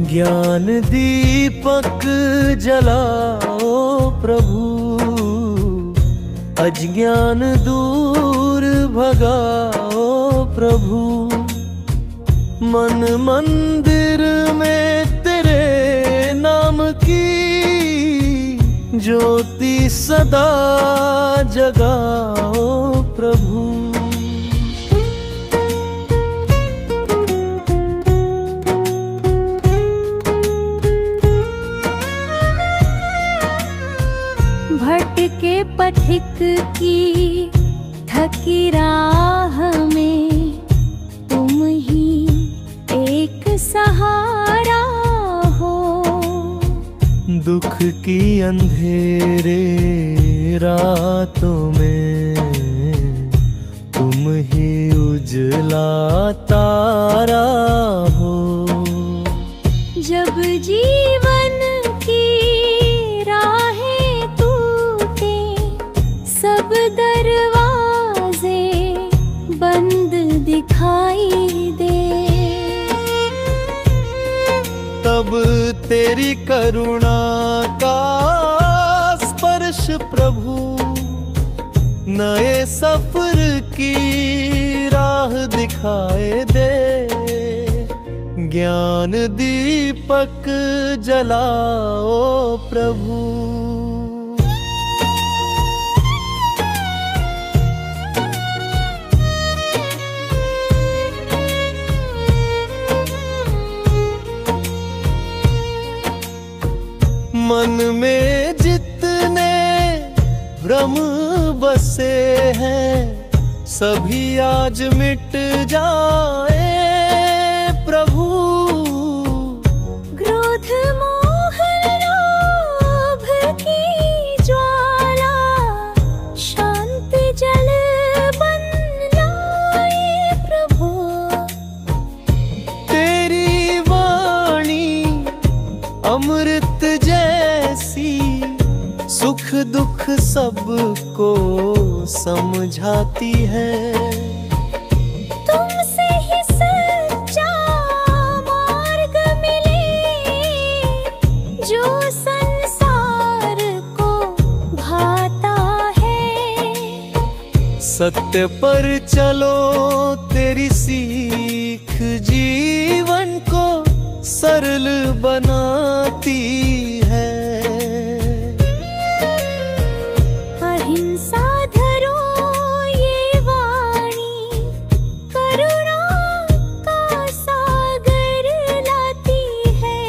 ज्ञान दीपक जलाओ प्रभु, अज्ञान दूर भगाओ प्रभु। मन मंदिर में तेरे नाम की ज्योति सदा जगाओ प्रभु। भटके पथिक की थकी राह में तुम ही एक सहारा हो। दुख की अंधेरे रातों में तुम ही उजला तारा हो। जब जीवन की राहें टूटे, सब दरवाजे बंद दिखाई दे, तब तेरी करुणा का स्पर्श प्रभु नए सफर की राह दिखाए दे। ज्ञान दीपक जलाओ प्रभु। मन में जितने भ्रम बसे हैं सभी आज मिट जाए प्रभु। क्रोध मोह लोभ की ज्वाला शांत जल बन लाए प्रभु। तेरी वाणी अमृत जैसी सुख दुख सबको समझाती है। तुमसे ही सच्चा मार्ग मिले जो संसार को भाता है। सत्य पर चलो तेरी सीख जीवन को सरल बनाती है। अहिंसा धरो ये वाणी करुणा का सागर लाती है।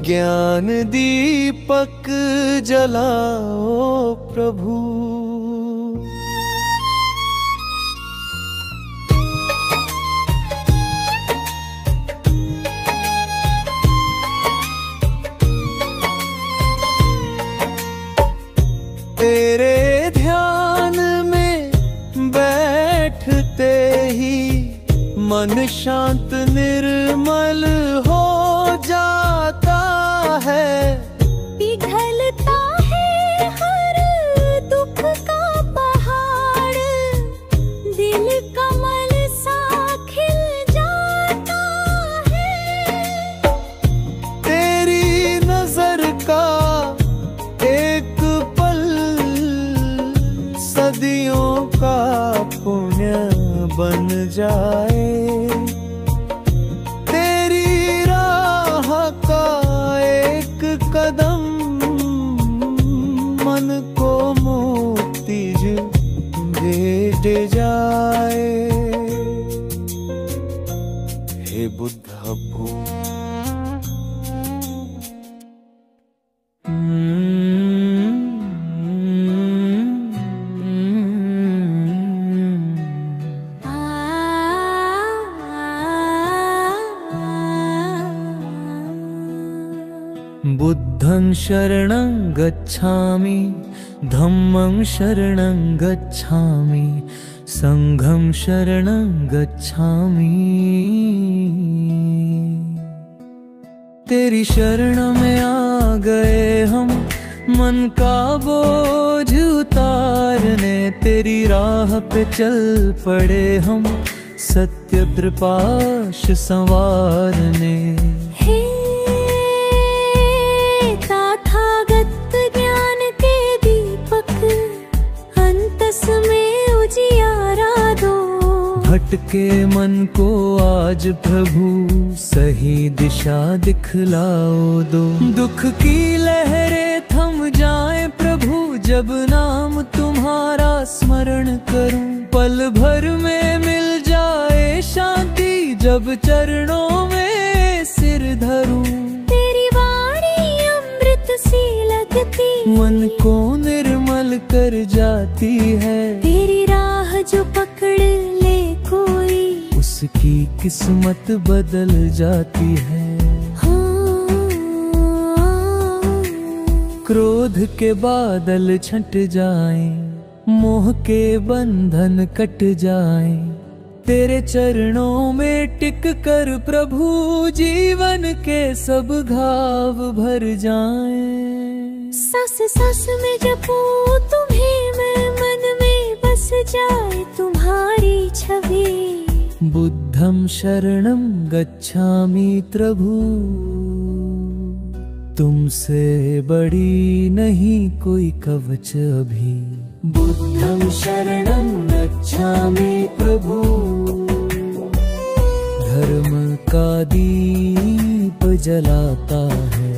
ज्ञान दीपक जलाओ प्रभु। तेरे ध्यान में बैठते ही मन शांत निर्मल हो जाता है। पिघलता है हर दुख का पहाड़, दिल कमल सा खिल जाता है। तेरी नजर का एक पल सदियों का पुण्य बन जाए। तेरी राह का एक कदम मन को मुक्ति भेज जाए। हे बुद्ध भू बुद्धं शरणं गच्छामि, धम्मं शरणं गच्छामि, संघं शरणं गच्छामि। तेरी शरण में आ गए हम, मन का बोझ उतारने तेरी राह पे चल पड़े हम। सत्य त्रिपाश संवारने। हे तथागत ज्ञान के दीपक, अंतस में उजियारा दो। भटके मन को आज प्रभु सही दिशा दिखलाओ दो। दुख की लहरें थम जाए प्रभु, जब नाम तुम्हारा स्मरण करूं। पल भर में मिल जाए शांति, जब चरणों में सिर धरूं। तेरी वाणी अमृत सी लगती, मन को निर्मल कर जाती है। तेरी राह जो पकड़ ले कोई, उसकी किस्मत बदल जाती है। क्रोध के बादल छंट जाएं, मोह के बंधन कट जाएं। तेरे चरणों में टिक कर प्रभु, जीवन के सब घाव भर जाएं। सांस सांस में जपूं तुम्हें मैं, मन में बस जाए तुम्हारी छवि। बुद्धं शरणं गच्छामि प्रभु, तुमसे बड़ी नहीं कोई कवच अभी। बुद्धं शरणं गच्छामि प्रभु, धर्म का दीप जलाता है।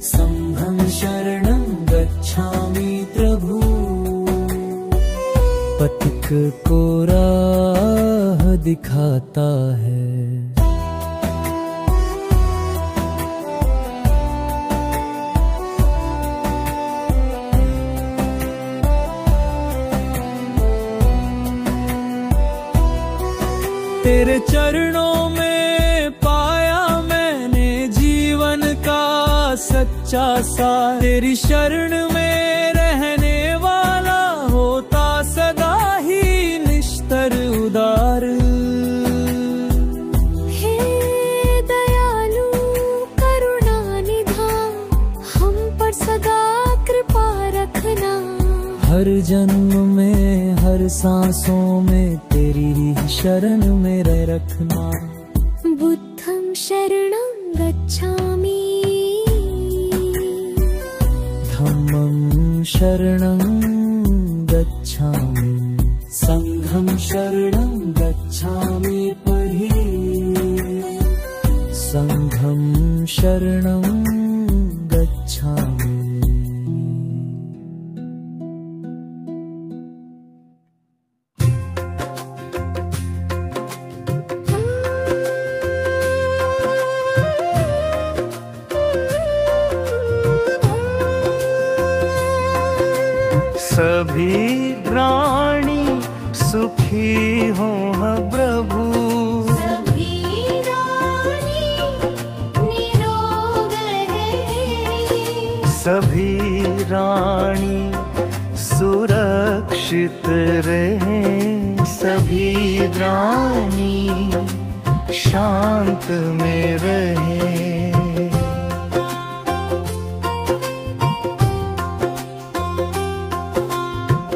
संघं शरणं गच्छामि प्रभु, पथिक को राह दिखाता है। तेरे चरणों में पाया मैंने जीवन का सच्चा सार। तेरी शरण में रहने वाला होता सदा ही निस्तर उदार। हे दयालु करुणा निधान, हम पर सदा कृपा रखना। हर जन्म में हर सांसों में तेरी ही शरण में रह रखना। बुद्धं शरणं गच्छामि, धम्मं शरणं गच्छामि, संघं शरणं गच्छामि परि। संघं शरणं गच्छामि। सभी प्राणी सुखी हो प्रभु, सभी रानी निरोग रहे। सभी रानी सुरक्षित रहे। सभी रानी शांत में रहे।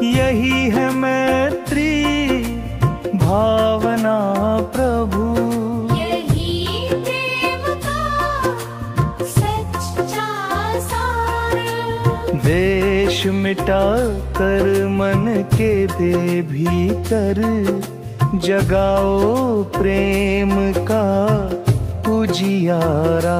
यही है मैत्री भावना प्रभु, यही प्रेम का सच्चा सार। देश मिटा कर मन के दे भीतर, जगाओ प्रेम का उजियारा।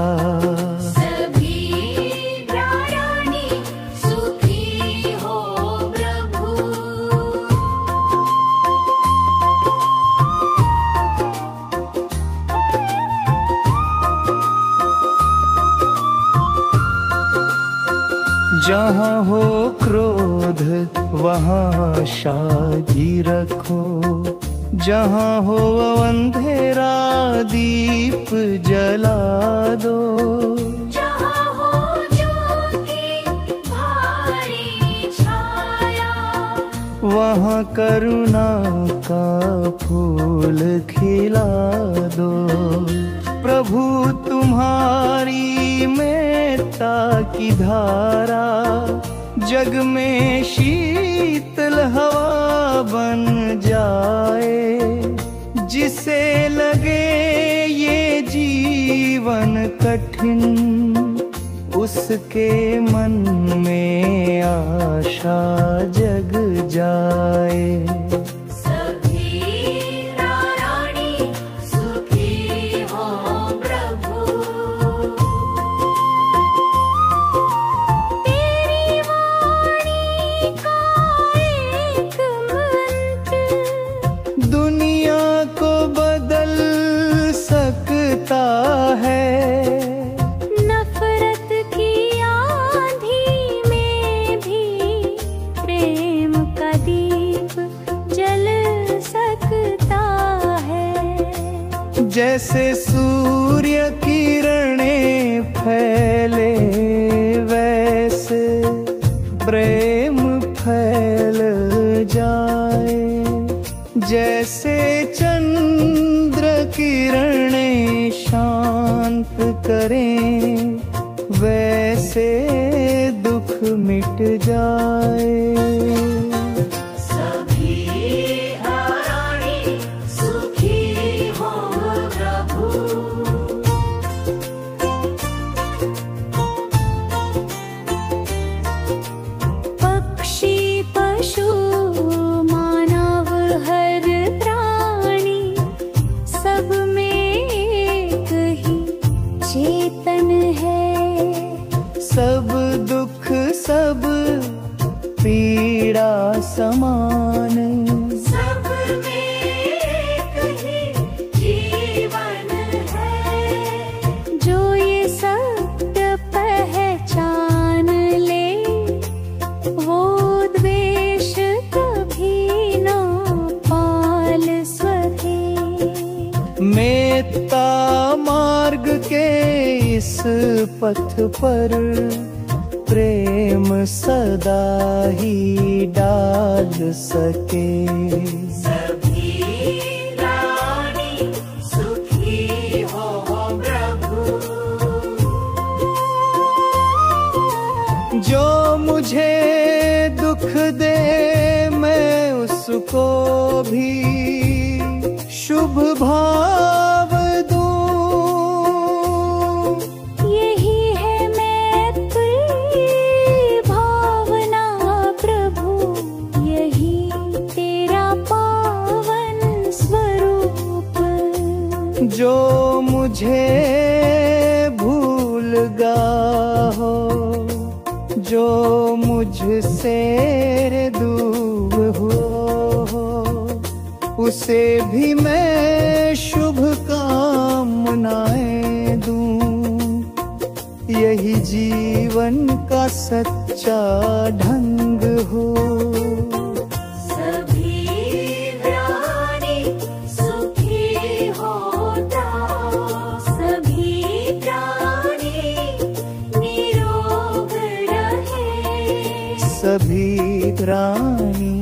जहाँ हो क्रोध वहाँ शांति रखो, जहाँ हो अंधेरा दीप जला दो। जहाँ हो ज्योति भारी छाया, वहाँ करुणा का फूल खिला दो। प्रभु तुम्हारी मेत्ता की धारा जग में शीतल हवा बन जाए। जिसे लगे ये जीवन कठिन, उसके मन में आशा जग जाए। जैसे सूर्य किरणें फैले, वैसे प्रेम फैल जाए। जैसे चंद्र किरणें शांत करें, वैसे दुख मिट जाए। सब दुख सब पीड़ा समान, सब में एक ही जीवन है। जो ये सत्य पहचान ले, वो द्वेष कभी न पाल सके। मेत्ता मार्ग के इस पथ पर प्रेम सदा ही डाल सके। सभी प्राणी सुखी हो प्रभु। जो मुझे दुख दे मैं उसको भी शुभ भाव दूं। जो मुझे भूल गा हो, जो मुझसे दूर हो, उसे भी मैं शुभ कामनाएं दूं। यही जीवन का सच्चा ढंग हो। सभी प्राणी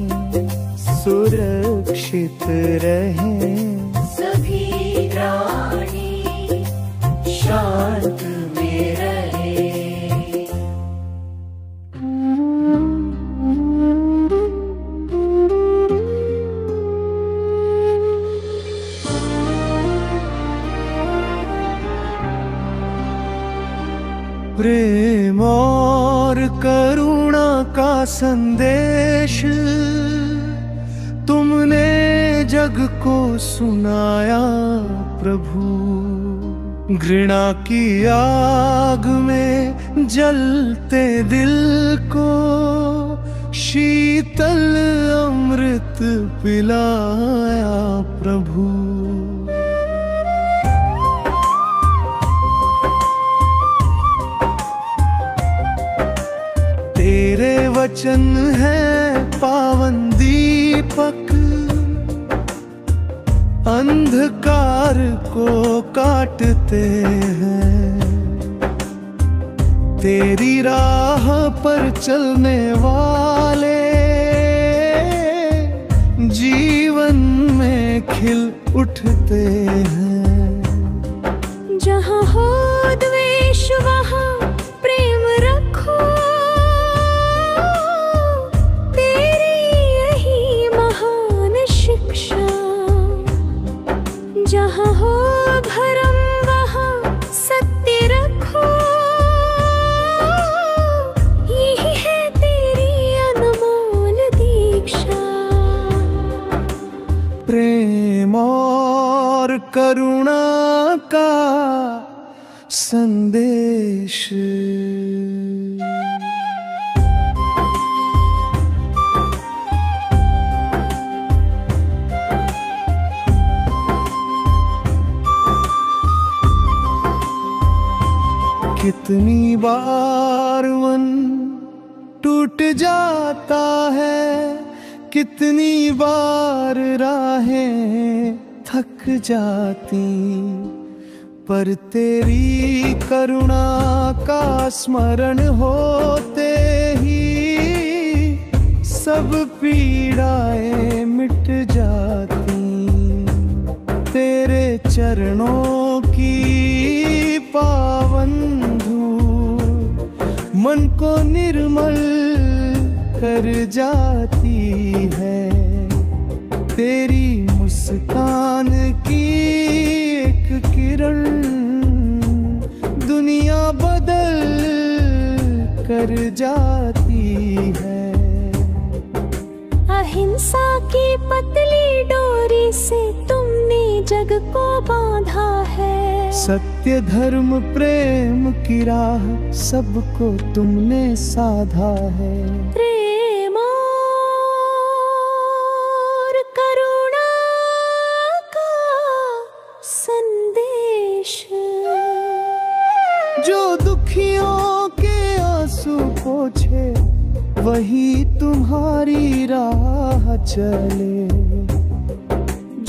सुरक्षित रहें, सभी प्राणी शांत में रहे। प्रेम और करुणा का संदेश तुमने जग को सुनाया प्रभु। घृणा की आग में जलते दिल को शीतल अमृत पिलाया प्रभु। तेरे वचन है पावन दीपक, अंधकार को काटते हैं। तेरी राह पर चलने वाले जीवन में खिल उठते हैं। जहाँ हो द्वेष वहाँ प्रेम रखो, प्रेम और करुणा का संदेश। कितनी बार मन टूट जाता है, कितनी बार राहें थक जाती, पर तेरी करुणा का स्मरण होते ही सब पीड़ाएं मिट जाती। तेरे चरणों की पावन धूप मन को निर्मल कर जाती है। तेरी मुस्कान की एक किरण दुनिया बदल कर जाती है। अहिंसा की पतली डोरी से तुमने जग को बांधा है। सत्य धर्म प्रेम की राह सबको तुमने साधा है। प्रेम और करुणा का संदेश। जो दुखियों के आंसू पोंछे वही तुम्हारी राह चले।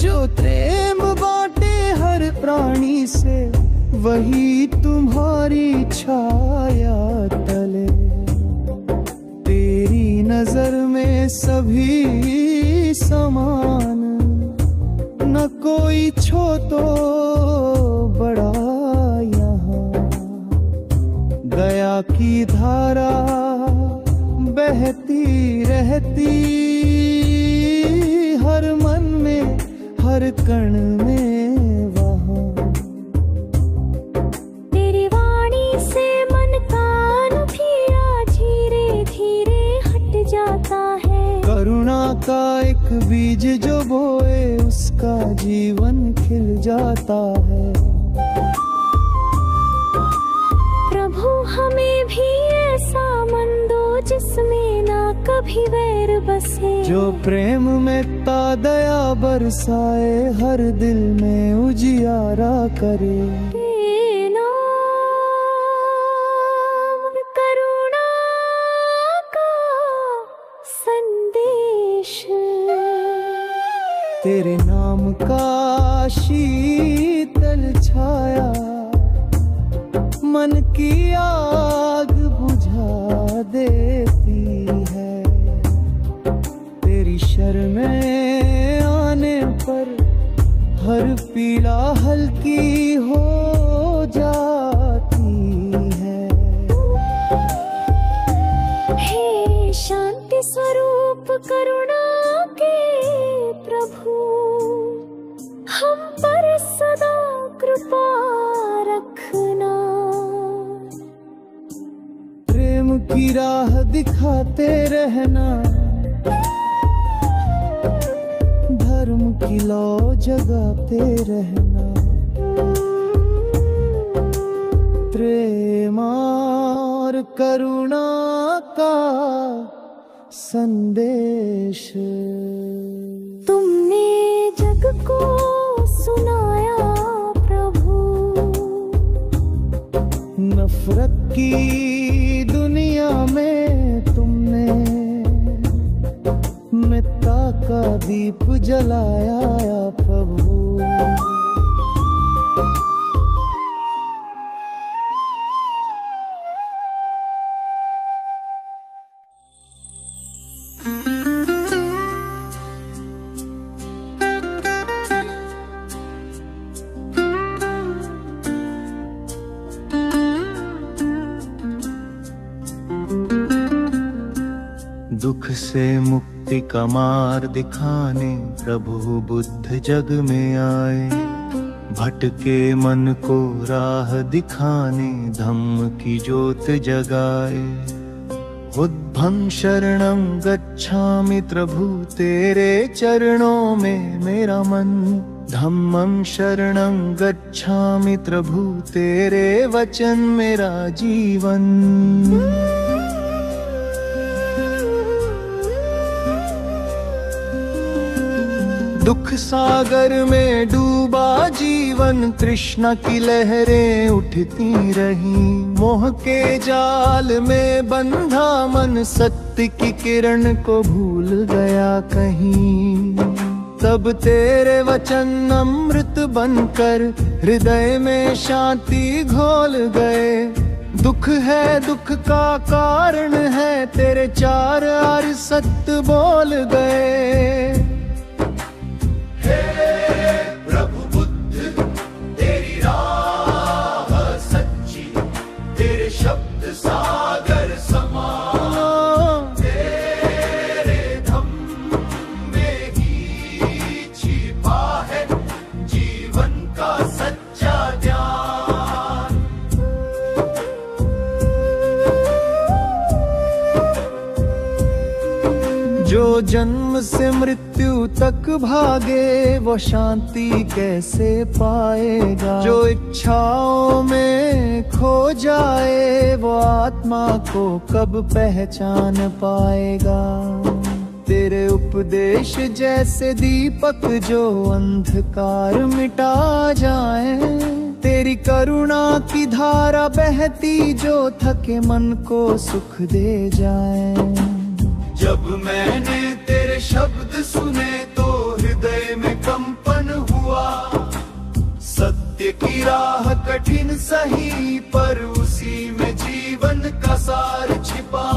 जो प्रेम बांटे हर प्राणी से वही तुम्हारी छाया तले। तेरी नजर में सभी समान, न कोई छोटो बड़ा यहाँ। दया की धारा बहती रहती हर मन में, हर कण में वहाँ। तेरी वाणी से मन का अनभिया धीरे धीरे हट जाता है। करुणा का एक बीज जो बोए उसका जीवन खिल जाता है। प्रभु हमें भी ऐसा मन दो जिसमें ना कभी वैर बसे। जो प्रेम में ता दया बरसाए हर दिल में उजियारा करे। करुणा का संदेश। तेरे नाम का शीतल छाया मन की आग बुझा देती है। तेरी शरणें आने पर हर पीड़ा हल्की हो जाती है। हे शांति स्वरूप करुणा के प्रभु, हम पर सदा कृपा रखना। प्रेम की राह दिखाते रहना, धर्म की लौ जगाते रहना। प्रेम और करुणा का संदेश। तुमने जग को सुनाया प्रभु। नफरत की दुनिया में तुमने मित्रता का दीप जलाया प्रभु। दुख से मुक्ति का मार्ग दिखाने प्रभु बुद्ध जग में आए। भटके मन को राह दिखाने धम्म की ज्योत जगाए। बुद्धं शरणं गच्छामि प्रभु तेरे चरणों में मेरा मन। धम्मं शरणं गच्छामि प्रभु तेरे वचन मेरा जीवन। दुख सागर में डूबा जीवन, तृष्णा की लहरें उठती रही। मोह के जाल में बंधा मन, सत्य की किरण को भूल गया कहीं। तब तेरे वचन अमृत बनकर हृदय में शांति घोल गए। दुख है दुख का कारण है, तेरे चार आर सत्य बोल गए। प्रभु बुद्ध तेरी राह सच्ची, तेरे शब्द सागर समान। तेरे धम्म में ही छिपा है जीवन का सच्चा ज्ञान। जो जन्म से मृत्यु तक भागे, वो शांति कैसे पाएगा। जो इच्छाओं में खो जाए, वो आत्मा को कब पहचान पाएगा। तेरे उपदेश जैसे दीपक जो अंधकार मिटा जाए। तेरी करुणा की धारा बहती जो थके मन को सुख दे जाए। जब मैंने तेरे शब्द सुने तो हृदय में कंपन हुआ। सत्य की राह कठिन सही, पर उसी में जीवन का सार छिपा।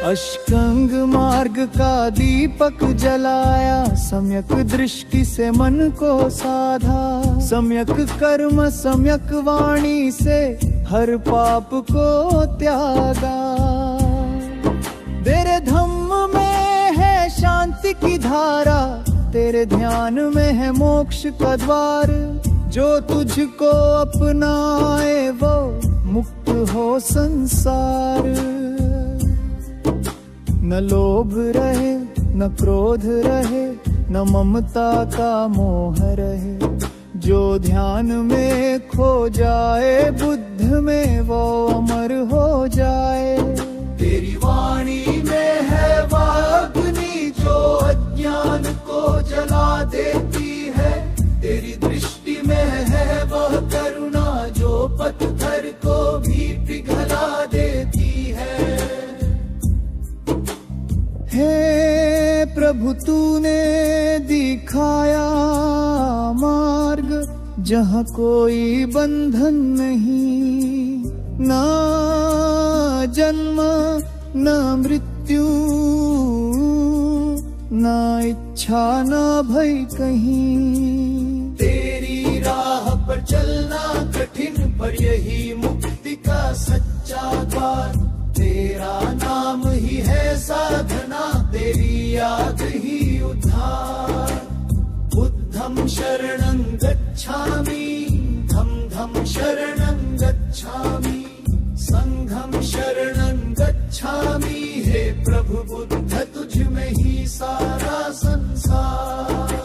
अष्टांग मार्ग का दीपक जलाया, सम्यक दृष्टि से मन को साधा। सम्यक कर्म सम्यक वाणी से हर पाप को त्यागा। तेरे धम्म में है शांति की धारा, तेरे ध्यान में है मोक्ष का द्वार। जो तुझको अपनाए वो मुक्त हो संसार। न लोभ रहे न क्रोध रहे, न ममता का मोह रहे। जो ध्यान में खो जाए बुद्ध में, वो अमर हो जाए। तेरी वाणी में है वह अग्नि जो अज्ञान को जला देती है। तेरी दृष्टि में है वह करुणा जो पत्थर को भी पिघला देती है। हे प्रभु तूने दिखाया मार्ग, जहाँ कोई बंधन नहीं। ना जन्म ना मृत्यु, ना इच्छा ना भय कहीं। तेरी राह पर चलना कठिन, पर यही मुक्ति का सच्चा द्वार। तेरा नाम ही है साधना, तेरी याद ही उद्धार। बुद्धं शरणं गच्छामि, धम धम शरणं गच्छामि, संघं शरणं गच्छामि। हे प्रभु बुद्ध तुझ में ही सारा संसार।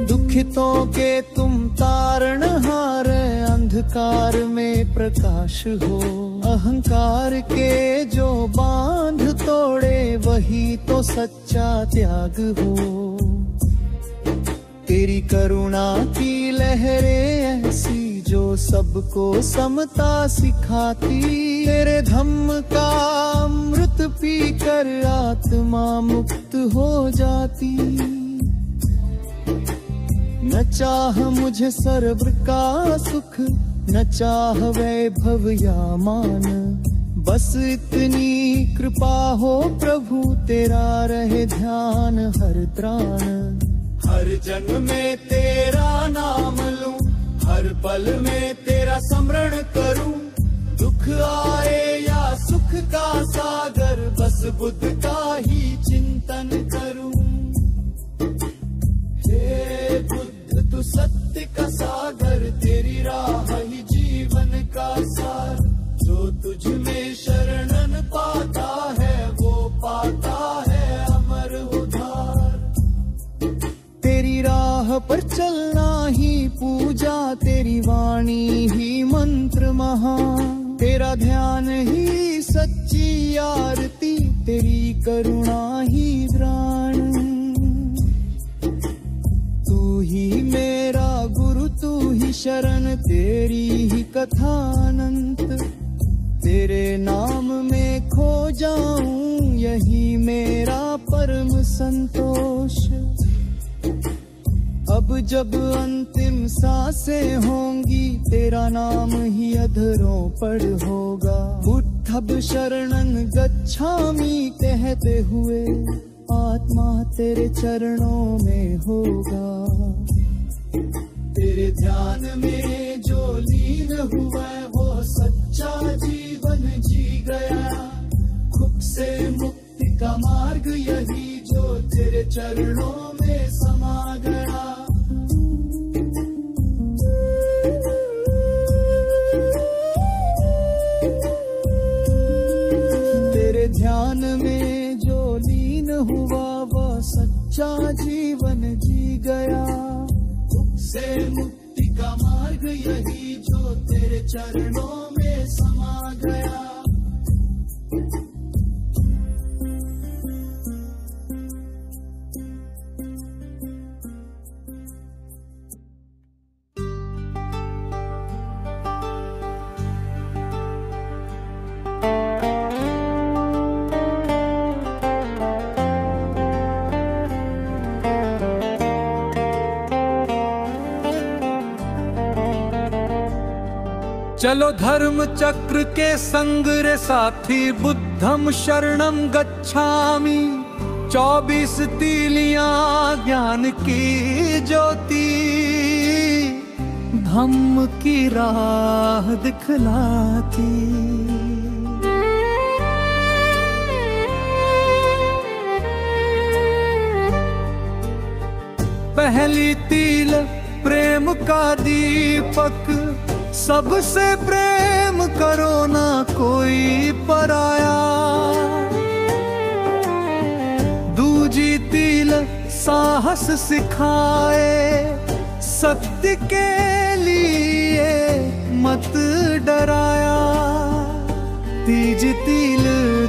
दुखितों के तुम तारणहार, अंधकार में प्रकाश हो। अहंकार के जो बांध तोड़े, वही तो सच्चा त्याग हो। तेरी करुणा की लहरें ऐसी जो सबको समता सिखाती। तेरे धम्म का अमृत पीकर आत्मा मुक्त हो जाती। न चाह मुझे सर्व का सुख, न चाह वैभव या मान। बस इतनी कृपा हो प्रभु, तेरा रहे ध्यान हर त्राण। हर जन्म में तेरा नाम लूं, हर पल में तेरा स्मरण करूं। दुख आए या सुख का सागर, बस बुद्ध का ही चिंतन करूं। हे बुद्ध तू सत्य का सागर, तेरी राह ही जीवन का सार। जो तुझ में शरणन पाता है वो पाता है अमर उद्धार। तेरी राह पर चलना ही पूजा, तेरी वाणी ही मंत्र महान। तेरा ध्यान ही सच्ची आरती, तेरी करुणा ही प्राण। तू ही मेरा गुरु, तू ही शरण, तेरी ही कथा अनंत। तेरे नाम में खो जाऊं, यही मेरा परम संतोष। अब जब अंतिम सांसें होंगी, तेरा नाम ही अधरों पर होगा। बुद्धं शरणं गच्छामि कहते हुए आत्मा तेरे चरणों में होगा। तेरे ध्यान में जो लीन हुआ वो सच्चा जीवन जी गया। दुख से मुक्ति का मार्ग यही जो तेरे चरणों में समा गया। तेरे ध्यान में जो लीन हुआ वह सच्चा जीवन जी गया। से मुक्ति का मार्ग यही जो तेरे चरणों में समा गया। चलो धर्म चक्र के संग रे साथी, बुद्धं शरणं गच्छामि। 24 तीलियां ज्ञान की ज्योति, धम्म की राह दिखलाती। पहली तील प्रेम का दीपक, सबसे प्रेम करो ना कोई पराया। दूजी तील साहस सिखाए, सत्य के लिए मत डराया। तीजी तील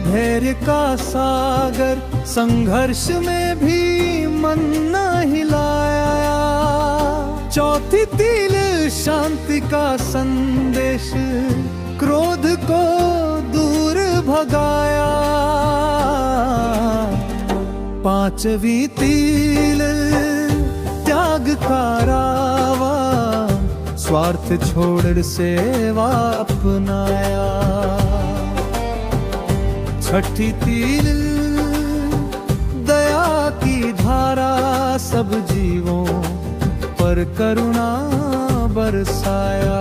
धैर्य का सागर, संघर्ष में भी मन न हिलाया। चौथी तील शांति का संदेश, क्रोध को दूर भगाया। पांचवी तील त्याग का रावा, स्वार्थ छोड़ सेवा अपनाया। छठी तील दया की धारा, सब जीवों पर करुणा बरसाया।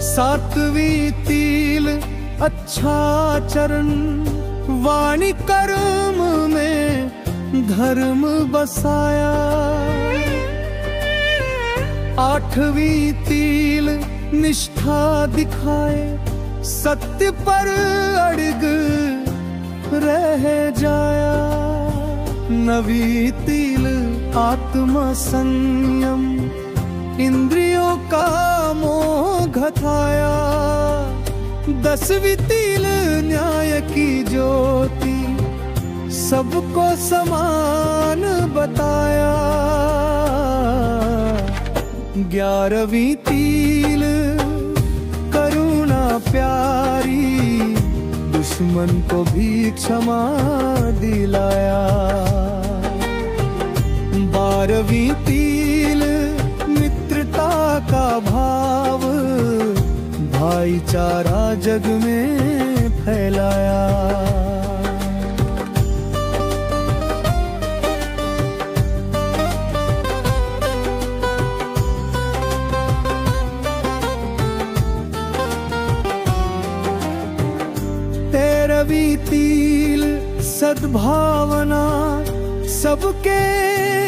सातवीं तील अच्छा चरण, वाणी कर्म में धर्म बसाया। आठवीं तील निष्ठा दिखाए, सत्य पर अड़ग रह जाया। नवीं तील आत्म संयम, इंद्रियों का मोह घटाया। 10वीं तील न्याय की ज्योति, सबको समान बताया। 11वीं तील करुणा प्यारी, दुश्मन को भी क्षमा दिलाया। 12वीं तील मित्रता का भाव, भाईचारा जग में फैलाया। 12वीं तिल सद्भावना, सबके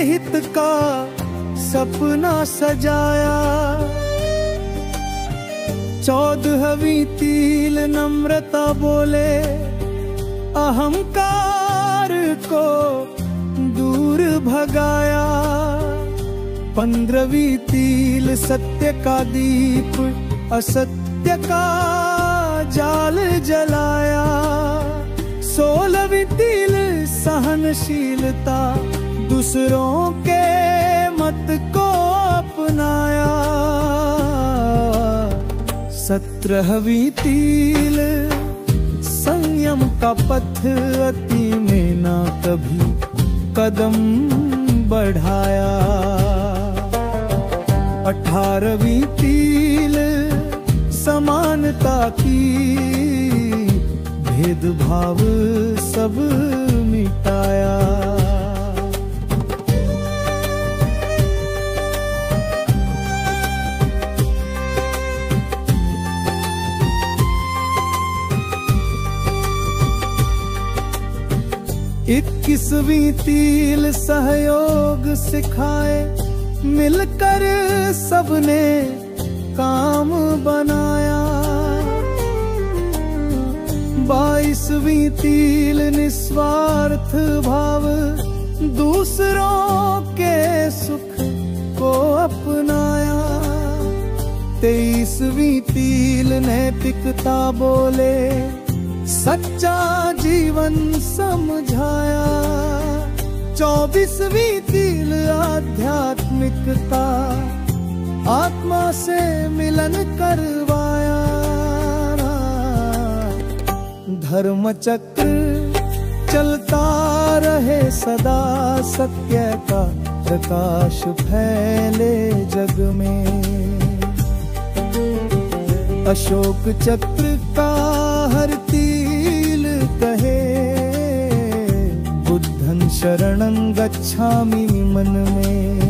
हित का सपना सजाया। 14वीं तिल नम्रता बोले, अहंकार को दूर भगाया। 15वीं तिल सत्य का दीप, असत्य का जाल जलाया। 16वीं तिल सहनशीलता, दूसरों के मत को अपनाया। 17वीं तिल संयम का पथ, अति में ना कभी कदम बढ़ाया। 18वीं तिल समानता की, भेदभाव सब मिटाया। 21वीं तिल सहयोग सिखाए, मिलकर सबने काम बनाया। 22वीं तिल निस्वार्थ भाव, दूसरों के सुख को अपनाया। 23वीं तिल नैतिकता बोले, सच्चा जीवन समझाया। 24वीं तिल आध्यात्मिकता, आत्मा से मिलन करवाया। धर्म चक्र चलता रहे सदा, सत्य का प्रकाश फैले जग में। अशोक चक्र का हर तिल कहे, बुद्धं शरणं गच्छामि मन में।